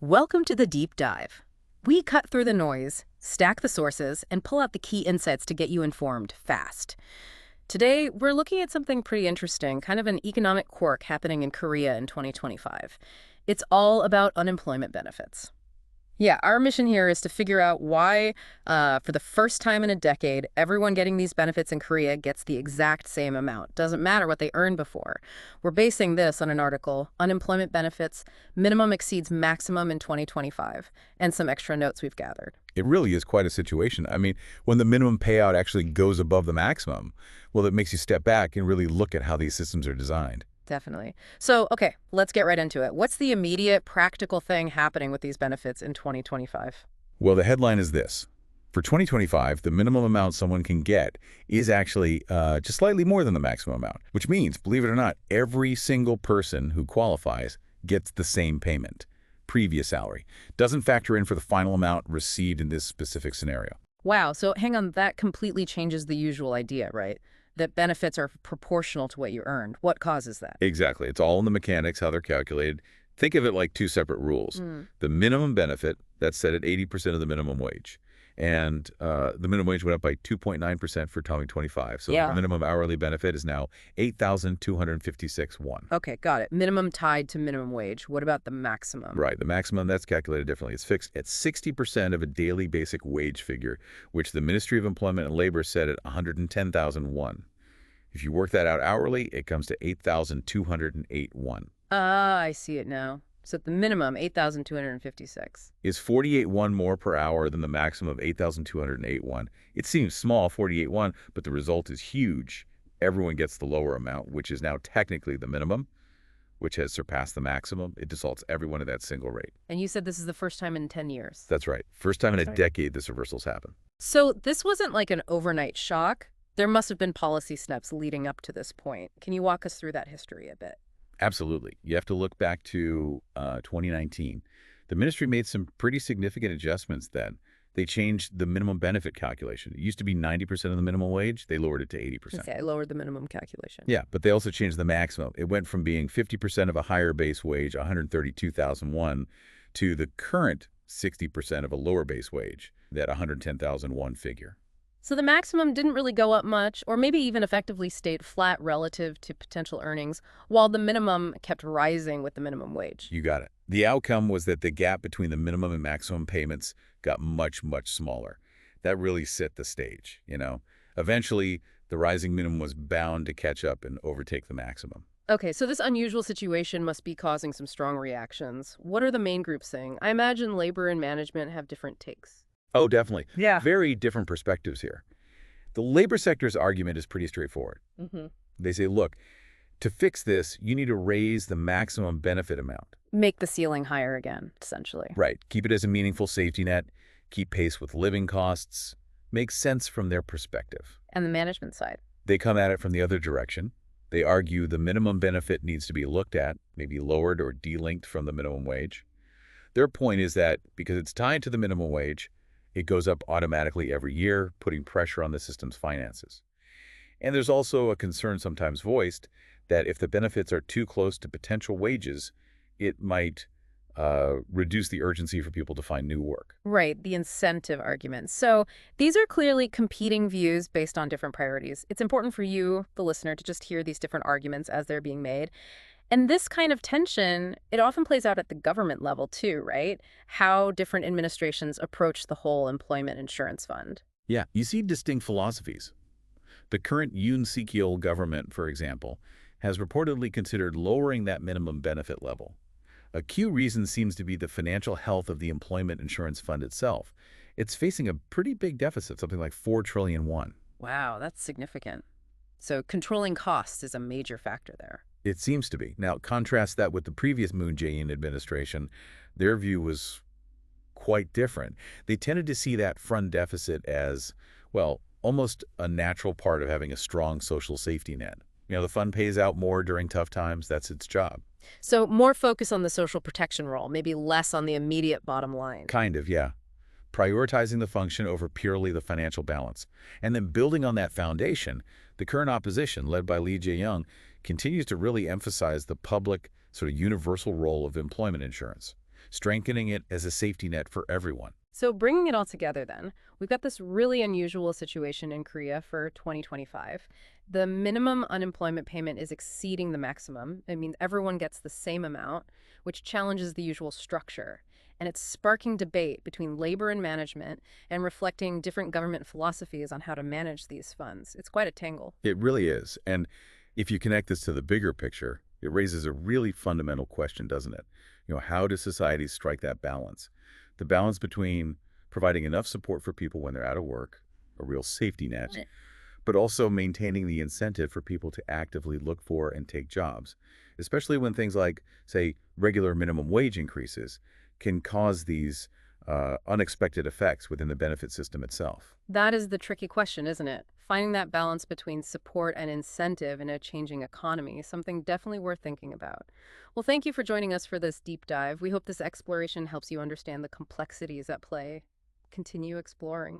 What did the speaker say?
Welcome to the deep dive. We cut through the noise, stack the sources, and pull out the key insights to get you informed fast. Today, we're looking at something pretty interesting, kind of an economic quirk happening in Korea in 2025. It's all about unemployment benefits. Yeah, our mission here is to figure out why, for the first time in a decade, everyone getting these benefits in Korea gets the exact same amount. Doesn't matter what they earned before. We're basing this on an article, Unemployment Benefits, Minimum Exceeds Maximum in 2025, and some extra notes we've gathered. It really is quite a situation. I mean, when the minimum payout actually goes above the maximum, well, it makes you step back and really look at how these systems are designed. Definitely. So, okay, let's get right into it. What's the immediate practical thing happening with these benefits in 2025? Well, the headline is this. For 2025, the minimum amount someone can get is actually just slightly more than the maximum amount, which means, believe it or not, every single person who qualifies gets the same payment, previous salary. Doesn't factor in for the final amount received in this specific scenario. Wow, so hang on, that completely changes the usual idea, right? That benefits are proportional to what you earned. What causes that? Exactly. It's all in the mechanics, how they're calculated. Think of it like two separate rules. The minimum benefit, that's set at 80% of the minimum wage. And the minimum wage went up by 2.9% for 2025. So Yeah. the minimum hourly benefit is now 8,256 won. Okay, got it. Minimum tied to minimum wage. What about the maximum? Right. The maximum, that's calculated differently. It's fixed at 60% of a daily basic wage figure, which the Ministry of Employment and Labor set at 110,000 won. If you work that out hourly, it comes to 8,208 won. Ah, I see it now. So at the minimum, 8,256. Is 48 won more per hour than the maximum of 8,208 won. It seems small, 48 won, but the result is huge. Everyone gets the lower amount, which is now technically the minimum, which has surpassed the maximum. It defaults everyone at that single rate. And you said this is the first time in 10 years. That's right. First time in a That's right. decade this reversal's happened. So this wasn't like an overnight shock. There must have been policy steps leading up to this point. Can you walk us through that history a bit? Absolutely. You have to look back to 2019. The ministry made some pretty significant adjustments then. They changed the minimum benefit calculation. It used to be 90% of the minimum wage. They lowered it to 80%. Okay, I lowered the minimum calculation. Yeah, but they also changed the maximum. It went from being 50% of a higher base wage, 132,001, to the current 60% of a lower base wage, that 110,001 figure. So the maximum didn't really go up much, or maybe even effectively stayed flat relative to potential earnings, while the minimum kept rising with the minimum wage. You got it. The outcome was that the gap between the minimum and maximum payments got much, much smaller. That really set the stage, you know. Eventually, the rising minimum was bound to catch up and overtake the maximum. Okay, so this unusual situation must be causing some strong reactions. What are the main groups saying? I imagine labor and management have different takes. Oh, definitely. Yeah. Very different perspectives here. The labor sector's argument is pretty straightforward. Mm-hmm. They say, look, to fix this, you need to raise the maximum benefit amount. Make the ceiling higher again, essentially. Right. Keep it as a meaningful safety net. Keep pace with living costs. Makes sense from their perspective. And the management side. They come at it from the other direction. They argue the minimum benefit needs to be looked at, maybe lowered or delinked from the minimum wage. Their point is that because it's tied to the minimum wage, it goes up automatically every year, putting pressure on the system's finances. And there's also a concern sometimes voiced that if the benefits are too close to potential wages, it might reduce the urgency for people to find new work. Right, the incentive argument. So these are clearly competing views based on different priorities. It's important for you, the listener, to just hear these different arguments as they're being made. And this kind of tension, it often plays out at the government level too, right? How different administrations approach the whole employment insurance fund. Yeah, you see distinct philosophies. The current Yoon Suk-yeol government, for example, has reportedly considered lowering that minimum benefit level. A key reason seems to be the financial health of the employment insurance fund itself. It's facing a pretty big deficit, something like 4 trillion won. Wow, that's significant. So controlling costs is a major factor there. It seems to be. Now, contrast that with the previous Moon Jae-in administration. Their view was quite different. They tended to see that fund deficit as, well, almost a natural part of having a strong social safety net. You know, the fund pays out more during tough times. That's its job. So more focus on the social protection role, maybe less on the immediate bottom line. Kind of, yeah. Prioritizing the function over purely the financial balance. And then building on that foundation, the current opposition, led by Lee Jae-young, continues to really emphasize the public, sort of universal role of employment insurance. strengthening it as a safety net for everyone. So bringing it all together then, we've got this really unusual situation in Korea for 2025. The minimum unemployment payment is exceeding the maximum. It means everyone gets the same amount, which challenges the usual structure. And it's sparking debate between labor and management and reflecting different government philosophies on how to manage these funds. It's quite a tangle. It really is. And if you connect this to the bigger picture, it raises a really fundamental question, doesn't it? How do societies strike that balance? The balance between providing enough support for people when they're out of work, a real safety net, Right. but also maintaining the incentive for people to actively look for and take jobs, especially when things like, say, regular minimum wage increases can cause these unexpected effects within the benefit system itself. That is the tricky question, isn't it? Finding that balance between support and incentive in a changing economy is something definitely worth thinking about. Well, thank you for joining us for this deep dive. We hope this exploration helps you understand the complexities at play. Continue exploring.